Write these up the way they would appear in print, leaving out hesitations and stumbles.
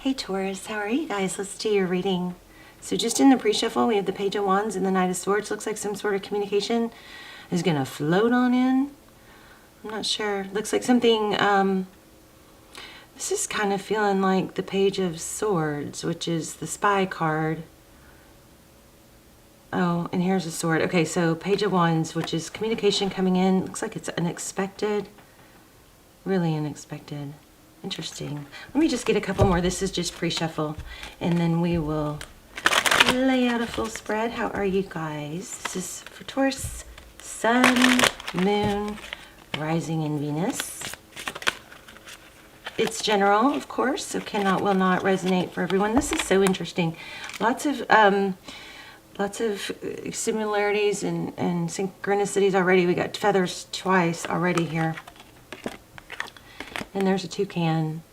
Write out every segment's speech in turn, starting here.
Hey Taurus, how are you guys? Let's do your reading. So just in the pre-shuffle, we have the Page of Wands and the Knight of Swords. Looks like some sort of communication is going to float on in. I'm not sure. Looks like something, this is kind of feeling like the Page of Swords, which is the spy card. Oh, and here's a sword. Okay, so Page of Wands, which is communication coming in. Looks like it's unexpected. Really unexpected. Interesting. Let me just get a couple more. This is just pre-shuffle, and then we will lay out a full spread. How are you guys? This is for Taurus, Sun, Moon, Rising, and Venus. It's general, of course, so will not resonate for everyone. This is so interesting. Lots of similarities and synchronicities already. We got feathers twice already here. And there's a toucan.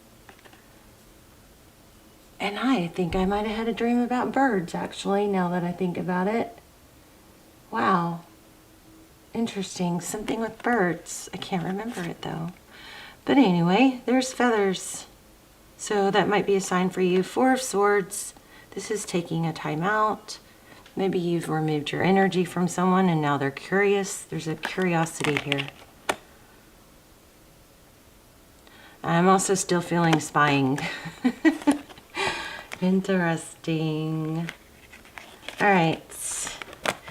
And I think I might have had a dream about birds, actually, now that I think about it. Wow. Interesting. Something with birds. I can't remember it, though. But anyway, there's feathers. So that might be a sign for you. Four of Swords. This is taking a time out. Maybe you've removed your energy from someone and now they're curious. There's a curiosity here. I'm also still feeling spying. Interesting. All right.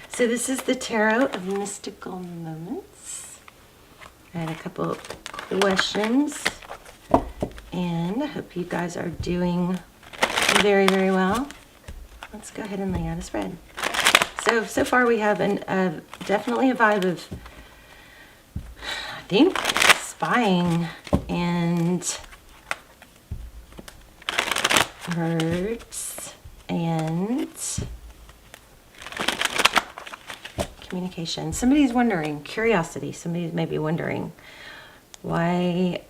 So this is the Tarot of Mystical Moments. I had a couple of questions, and I hope you guys are doing very, very well. Let's go ahead and lay out a spread. So far we have definitely a vibe of, I think, spying and birds and communication. Somebody's wondering, curiosity. Somebody's maybe wondering why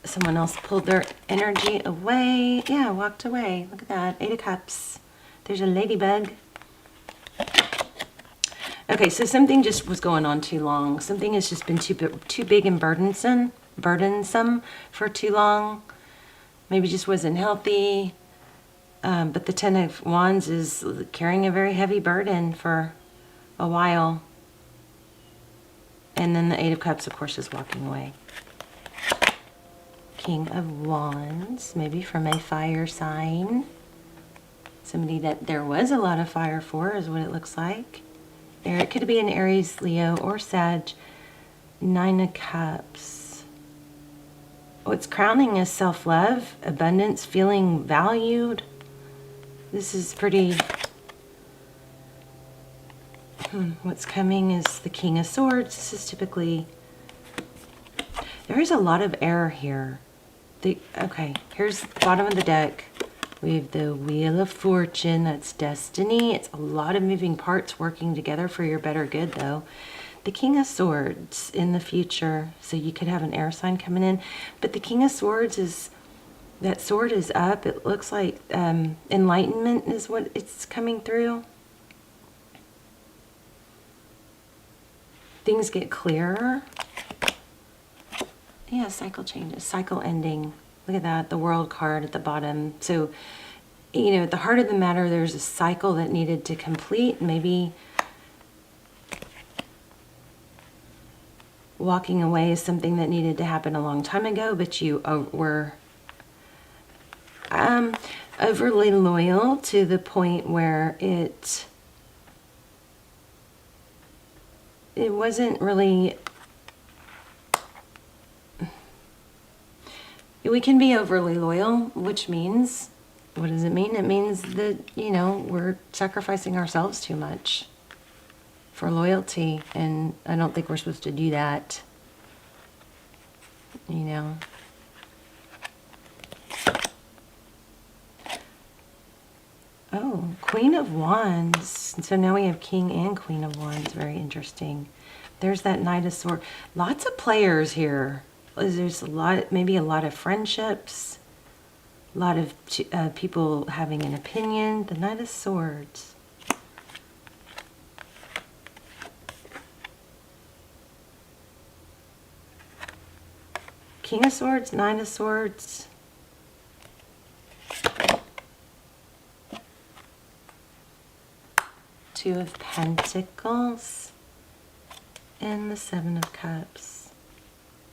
someone else pulled their energy away. Yeah, walked away. Look at that. 8 of Cups. There's a ladybug. Okay, so something just was going on too long. Something has just been too big and burdensome for too long. Maybe just wasn't healthy. But the 10 of Wands is carrying a very heavy burden for a while. And then the 8 of Cups, of course, is walking away. King of Wands, maybe from a fire sign. Somebody that there was a lot of fire for is what it looks like. It could be an Aries, Leo, or Sag. 9 of Cups. What's crowning is self-love, abundance, feeling valued. This is pretty... What's coming is the King of Swords. This is typically... There is a lot of air here. Okay, here's the bottom of the deck. We have the Wheel of Fortune. That's destiny. It's a lot of moving parts working together for your better good, though. The King of Swords in the future. So you could have an air sign coming in. But the King of Swords is... That sword is up. It looks like enlightenment is what it's coming through. Things get clearer. Yeah, cycle changes. Cycle ending. Look at that, the World card at the bottom. So, you know, at the heart of the matter, there's a cycle that needed to complete. Maybe walking away is something that needed to happen a long time ago, but you were overly loyal to the point where it wasn't really... We can be overly loyal, which means, what does it mean? It means that, you know, we're sacrificing ourselves too much for loyalty, and I don't think we're supposed to do that, you know. Oh, Queen of Wands. So now we have King and Queen of Wands. Very interesting. There's that Knight of Swords. Lots of players here. There's a lot, maybe a lot of friendships, a lot of people having an opinion. The Knight of Swords. King of Swords, Nine of Swords. Two of Pentacles and the Seven of Cups.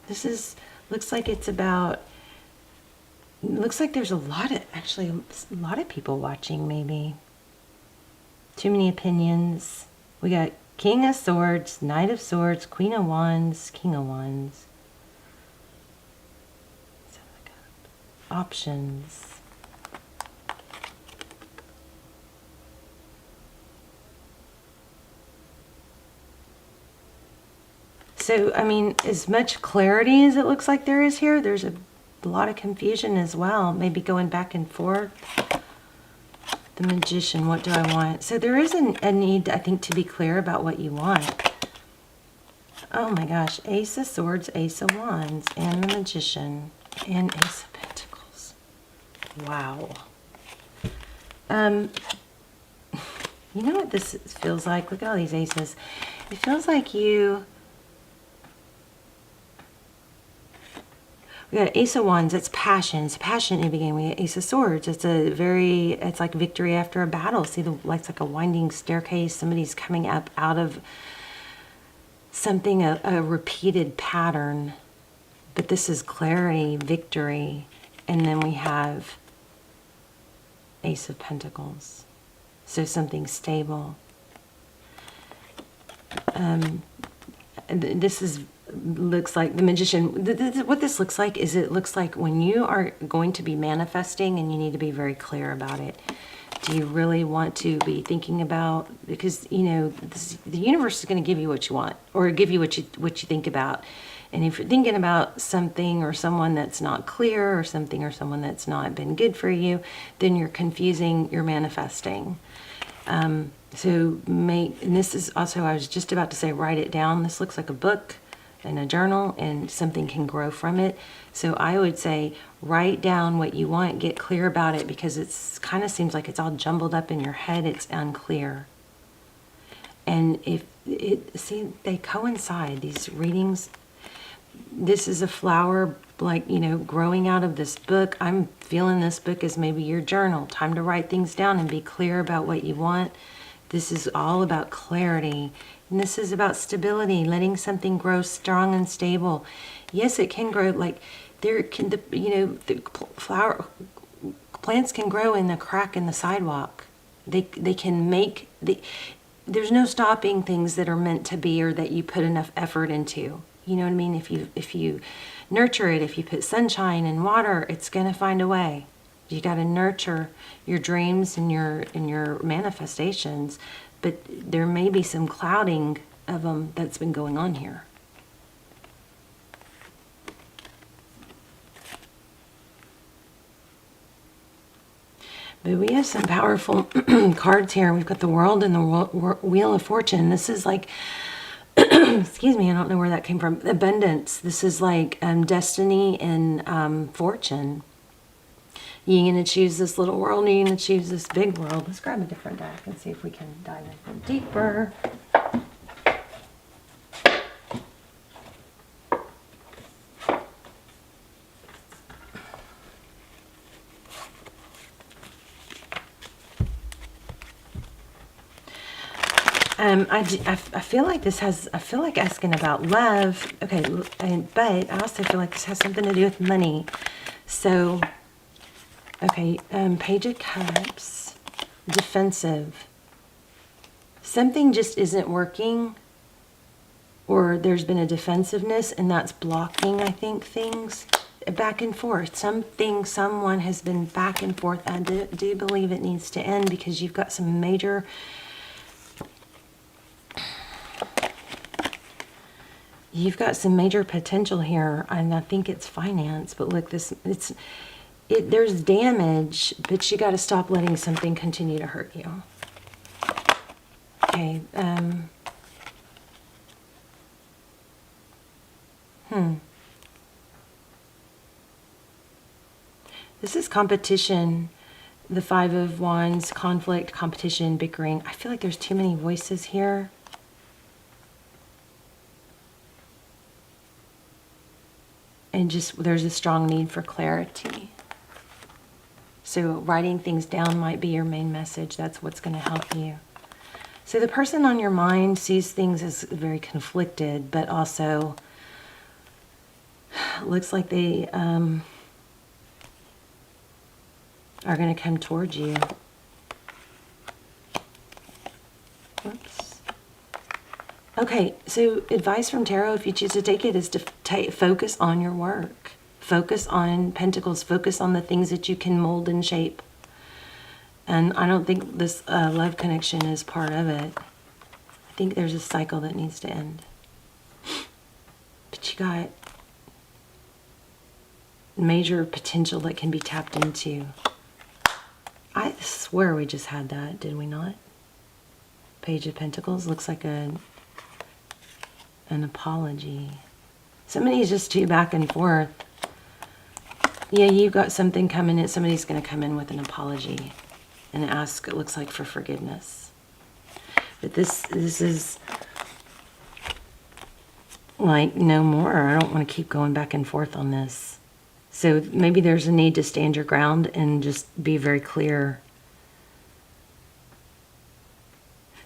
This is, looks like it's about, looks like there's a lot of, actually a lot of people watching maybe. Too many opinions. We got King of Swords, Knight of Swords, Queen of Wands, King of Wands. Options. So, I mean, as much clarity as it looks like there is here, there's a lot of confusion as well. Maybe going back and forth. The Magician, what do I want? So there is a need, I think, to be clear about what you want. Oh my gosh. Ace of Swords, Ace of Wands, and the Magician, and Ace of Pentacles. Wow. You know what this feels like? Look at all these aces. It feels like you... We got Ace of Wands, it's passion. It's passion in the beginning. We got Ace of Swords. It's a very, it's like victory after a battle. See, it's like a winding staircase. Somebody's coming up out of something, a repeated pattern. But this is clarity, victory. And then we have Ace of Pentacles. So something stable. This is... looks like the Magician. What this looks like is, it looks like when you are going to be manifesting and you need to be very clear about it. Do you really want to be thinking about, because you know the universe is going to give you what you want, or give you what you think about. And if you're thinking about something or someone that's not clear, or something or someone that's not been good for you, then you're confusing your manifesting. So and this is also, I was just about to say, write it down. This looks like a book and a journal, and something can grow from it. So I would say write down what you want, get clear about it, because it's kind of seems like it's all jumbled up in your head. It's unclear. And if it, see, they coincide, these readings. This is a flower, like, you know, growing out of this book. I'm feeling this book as maybe your journal. Time to write things down and be clear about what you want. This is all about clarity. And this is about stability, letting something grow strong and stable. Yes, it can grow, like there can, you know, the plants can grow in the crack in the sidewalk. They can make, there's no stopping things that are meant to be, or that you put enough effort into. You know what I mean? If you nurture it, if you put sunshine and water, it's going to find a way. You got to nurture your dreams and your manifestations, but there may be some clouding of them that's been going on here. But we have some powerful cards here. We've got the World and the Wheel of Fortune. This is like, excuse me, I don't know where that came from. Abundance. This is like destiny and fortune. You're going to choose this little world, or you're going to choose this big world. Let's grab a different deck and see if we can dive in deeper. I feel like this has, I feel like asking about love. Okay, but I also feel like this has something to do with money. So, okay, Page of Cups, defensive. Something just isn't working, or there's been a defensiveness, and that's blocking, I think, things back and forth. Someone has been back and forth. I do believe it needs to end, because you've got some major... You've got some major potential here, and I think it's finance. But look, there's damage, but you got to stop letting something continue to hurt you. Okay. This is competition. The Five of Wands, conflict, competition, bickering. I feel like there's too many voices here. And just, there's a strong need for clarity. So writing things down might be your main message. That's what's going to help you. So the person on your mind sees things as very conflicted, but also looks like they are going to come towards you. Whoops. Okay, so advice from Tarot, if you choose to take it, is to focus on your work. Focus on Pentacles. Focus on the things that you can mold and shape. And I don't think this love connection is part of it. I think there's a cycle that needs to end. But you got major potential that can be tapped into. I swear we just had that, did we not? Page of Pentacles looks like an apology. Somebody's just too back and forth. Yeah, you've got something coming in. Somebody's going to come in with an apology and ask, it looks like, for forgiveness. But this is like no more. I don't want to keep going back and forth on this. So maybe there's a need to stand your ground and just be very clear.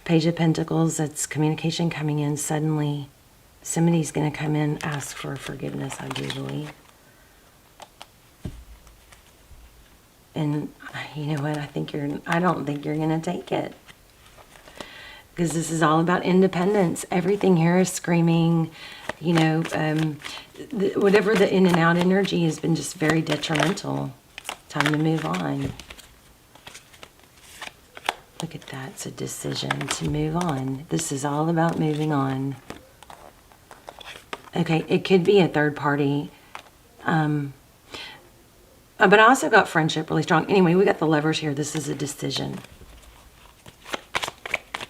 Page of Pentacles, that's communication coming in suddenly. Somebody's going to come in, ask for forgiveness, I do believe. And you know what? I don't think you're going to take it. Because this is all about independence. Everything here is screaming, you know, whatever the in and out energy has been just very detrimental. Time to move on. Look at that. It's a decision to move on. This is all about moving on. Okay, it could be a third party. But I also got friendship really strong. Anyway, we got the Lovers here. This is a decision.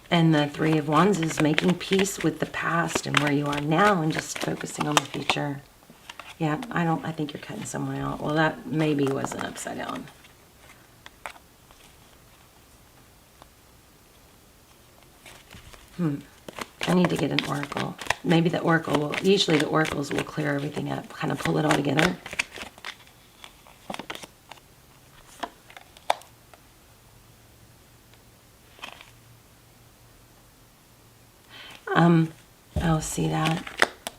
And the Three of Wands is making peace with the past and where you are now and just focusing on the future. Yeah, I think you're cutting someone out. Well, that maybe wasn't upside down. I need to get an oracle. Maybe the oracle will, usually the oracles will clear everything up, kind of pull it all together. Oh, see that?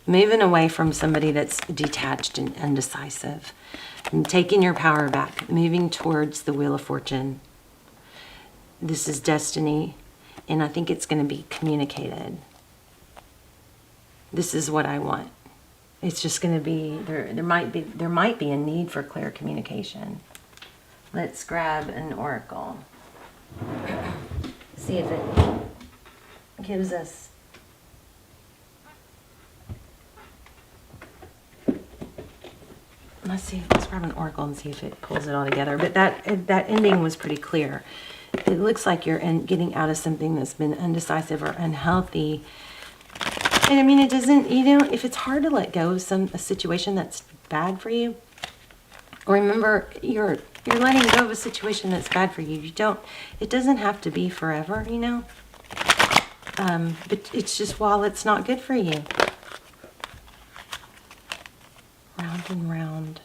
Moving away from somebody that's detached and undecisive. And taking your power back. Moving towards the Wheel of Fortune. This is destiny. And I think it's going to be communicated. This is what I want. It's just going to be, there might be a need for clear communication. Let's grab an oracle. See if it gives us. Let's grab an oracle and see if it pulls it all together. But that ending was pretty clear. It looks like you're getting out of something that's been undecisive or unhealthy. And I mean, it doesn't, you know, if it's hard to let go of a situation that's bad for you, remember you're letting go of a situation that's bad for you. It doesn't have to be forever, you know. But it's just while it's not good for you. Round and round.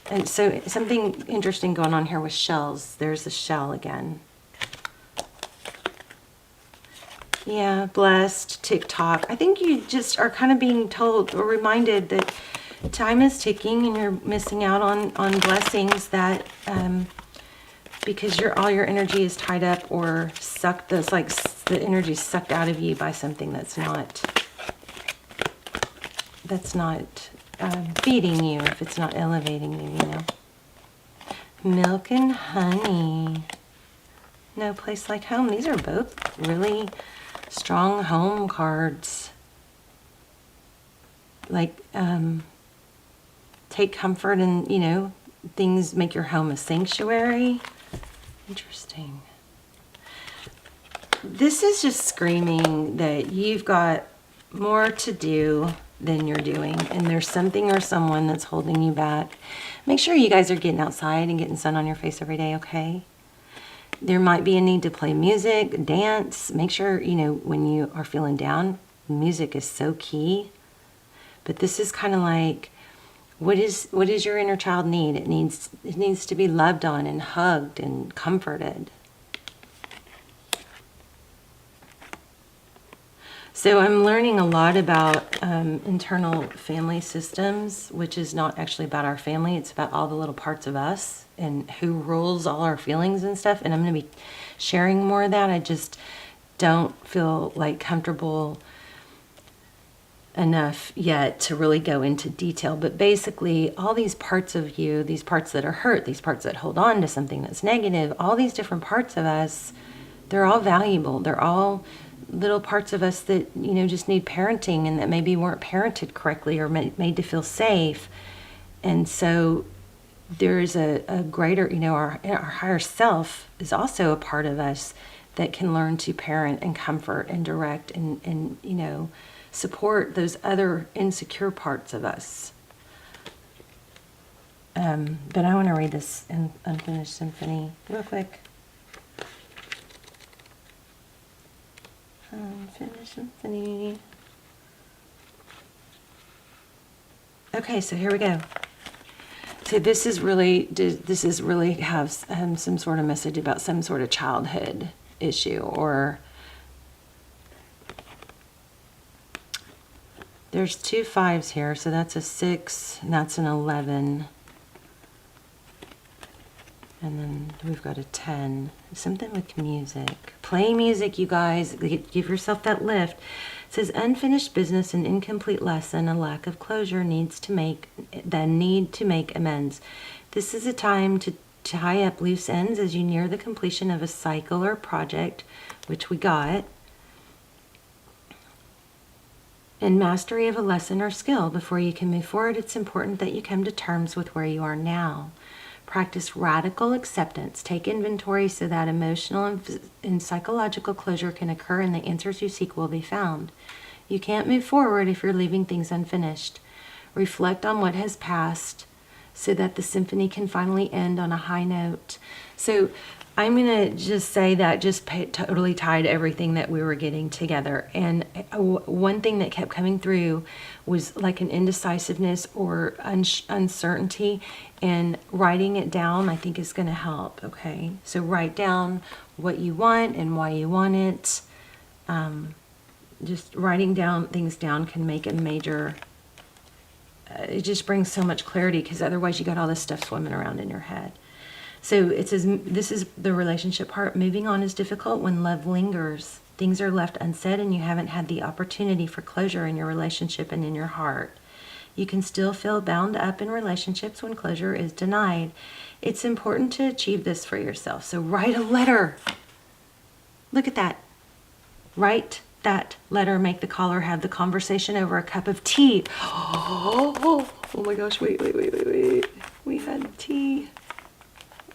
And so something interesting going on here with shells. There's the shell again. Yeah, blessed, TikTok. I think you just are kind of being told or reminded that time is ticking and you're missing out on blessings that because all your energy is tied up or sucked. It's like the energy is sucked out of you by something that's not feeding you, if it's not elevating you, you know. Milk and honey. No place like home. These are both really strong home cards. Like, take comfort in, you know, things make your home a sanctuary. Interesting. This is just screaming that you've got more to do than you're doing, and there's something or someone that's holding you back. Make sure you guys are getting outside and getting sun on your face every day, okay? There might be a need to play music, dance. Make sure, you know, when you are feeling down, music is so key. But this is kind of like, what is your inner child need? It needs to be loved on and hugged and comforted. So I'm learning a lot about internal family systems, which is not actually about our family. It's about all the little parts of us and who rules all our feelings and stuff. And I'm going to be sharing more of that. I just don't feel like comfortable enough yet to really go into detail. But basically, all these parts of you, these parts that are hurt, these parts that hold on to something that's negative, all these different parts of us, they're all valuable. They're all little parts of us that, you know, just need parenting and that maybe weren't parented correctly or made to feel safe. And so there's a greater, you know, our higher self is also a part of us that can learn to parent and comfort and direct and you know, support those other insecure parts of us. But I want to read this Unfinished Symphony real quick. Unfinished Symphony. Okay, so here we go. So this is really has some sort of message about some sort of childhood issue, or there's 2 5s here, so that's a 6 and that's an 11. And then we've got a 10. Something with music. Play music, you guys. Give yourself that lift. It says unfinished business, an incomplete lesson, a lack of closure, need to make amends. This is a time to tie up loose ends as you near the completion of a cycle or project, which we got. In mastery of a lesson or skill, before you can move forward, it's important that you come to terms with where you are now. Practice radical acceptance. Take inventory so that emotional and psychological closure can occur and the answers you seek will be found. You can't move forward if you're leaving things unfinished. Reflect on what has passed so that the symphony can finally end on a high note. So I'm going to just say that just totally tied everything that we were getting together. And one thing that kept coming through was like an indecisiveness or uncertainty, and writing it down I think is going to help. Okay, so write down what you want and why you want it. Just writing things down can make a major, it just brings so much clarity, because otherwise you got all this stuff swimming around in your head. So it says, this is the relationship part. Moving on is difficult when love lingers. Things are left unsaid and you haven't had the opportunity for closure in your relationship and in your heart. You can still feel bound up in relationships when closure is denied. It's important to achieve this for yourself. So write a letter. Look at that. Write that letter. Make the caller have the conversation over a cup of tea. Oh my gosh, wait. We had tea.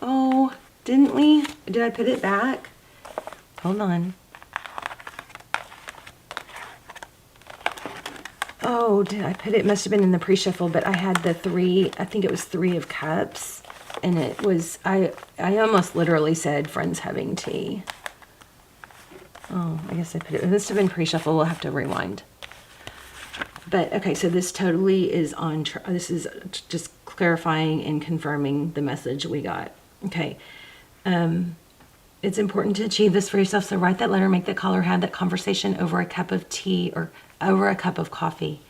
Oh, didn't we? Did I put it back? Hold on. Oh, did I put it? It must have been in the pre-shuffle, but I had the 3, I think it was 3 of cups. And it was, I almost literally said friends having tea. Oh, I guess I put it, it must have been pre-shuffle. We'll have to rewind. But okay, so this totally is on, this is just clarifying and confirming the message we got. Okay. It's important to achieve this for yourself. So write that letter, make that caller have that conversation over a cup of tea or over a cup of coffee.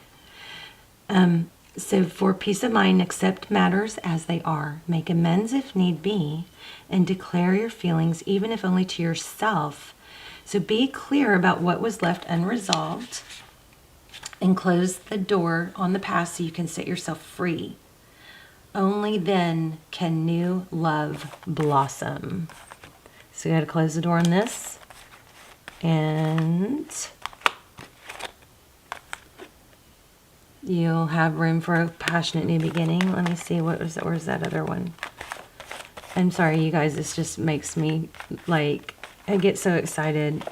So for peace of mind, accept matters as they are. Make amends if need be, and declare your feelings, even if only to yourself. So be clear about what was left unresolved and close the door on the past so you can set yourself free. Only then can new love blossom. So you got to close the door on this. And you'll have room for a passionate new beginning. Let me see, where's that other one? I'm sorry, you guys, this just makes me, like, I get so excited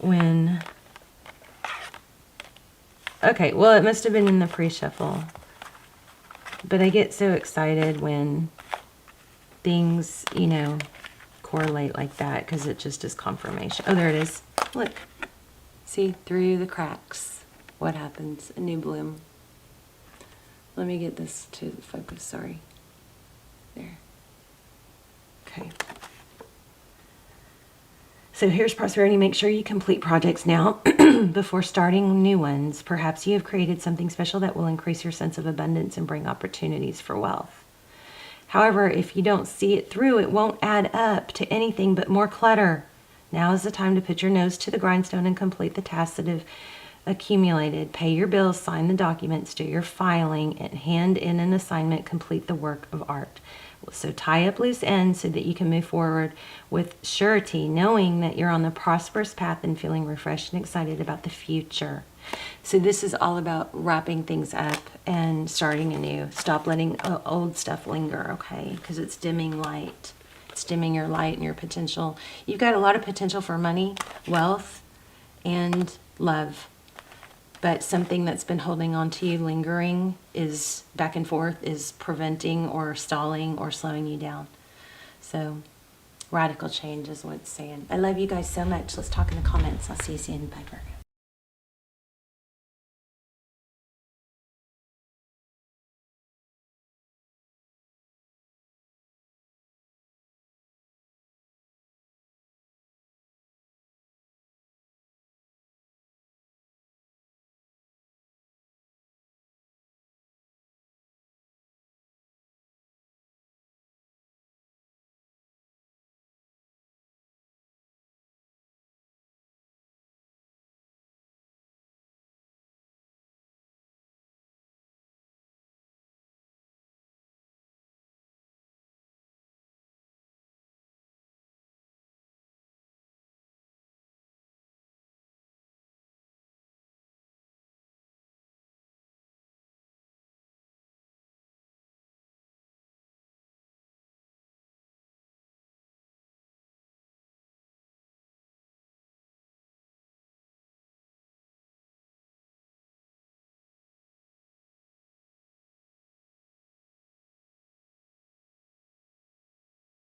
when, okay, well, it must have been in the pre-shuffle. But I get so excited when things, you know, correlate like that, because it just is confirmation. Oh, there it is. Look. See, through the cracks. What happens? A new bloom. Let me get this to focus. Sorry. There. Okay. So here's prosperity. Make sure you complete projects now before starting new ones. Perhaps you have created something special that will increase your sense of abundance and bring opportunities for wealth. However, if you don't see it through, it won't add up to anything but more clutter. Now is the time to put your nose to the grindstone and complete the tasks that have accumulated. Pay your bills, sign the documents, do your filing, and hand in an assignment. Complete the work of art. So tie up loose ends so that you can move forward with surety, knowing that you're on the prosperous path and feeling refreshed and excited about the future. So this is all about wrapping things up and starting anew. Stop letting old stuff linger, okay? Because it's dimming light. It's dimming your light and your potential. You've got a lot of potential for money, wealth, and love. But something that's been holding on to you, lingering, is back and forth, is preventing or stalling or slowing you down. So radical change is what it's saying. I love you guys so much. Let's talk in the comments. I'll see you soon. Bye, Virgo.